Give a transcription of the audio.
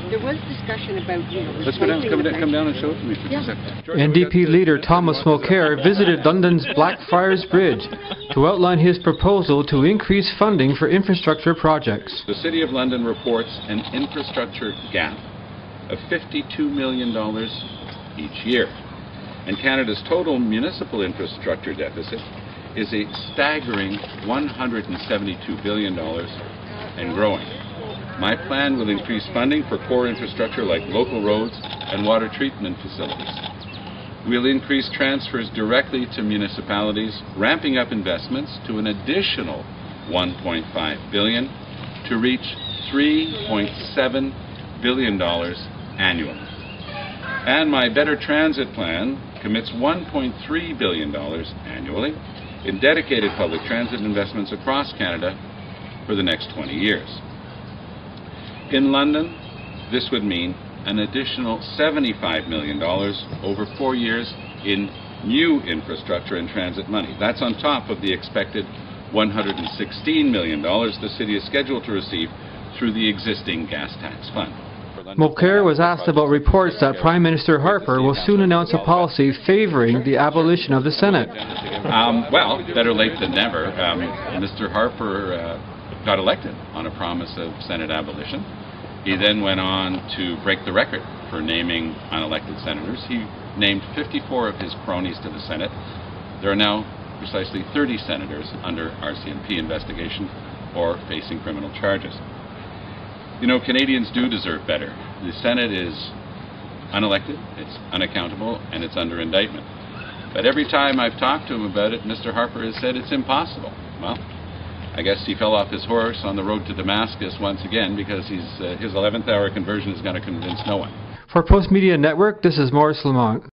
There was discussion about, Let's go down, come down and show it to me for a second. NDP leader Thomas Mulcair visited London's Blackfriars Bridge to outline his proposal to increase funding for infrastructure projects. The City of London reports an infrastructure gap of $52 million each year. And Canada's total municipal infrastructure deficit is a staggering $172 billion and growing. My plan will increase funding for core infrastructure like local roads and water treatment facilities. We'll increase transfers directly to municipalities, ramping up investments to an additional $1.5 billion to reach $3.7 billion annually. And my Better Transit plan commits $1.3 billion annually in dedicated public transit investments across Canada for the next 20 years. In London, this would mean an additional $75 million over 4 years in new infrastructure and transit money. That's on top of the expected $116 million the city is scheduled to receive through the existing gas tax fund. Mulcair was asked about reports that Prime Minister Harper will soon announce a policy favouring the abolition of the Senate. Well, better late than never. Mr. Harper got elected on a promise of Senate abolition. He then went on to break the record for naming unelected senators. He named 54 of his cronies to the Senate. There are now precisely 30 senators under RCMP investigation or facing criminal charges. You know, Canadians do deserve better. The Senate is unelected, it's unaccountable, and it's under indictment. But every time I've talked to him about it, Mr. Harper has said it's impossible. Well, I guess he fell off his horse on the road to Damascus once again because his 11th hour conversion is going to convince no one. For Post Media Network, this is Maurice Lamont.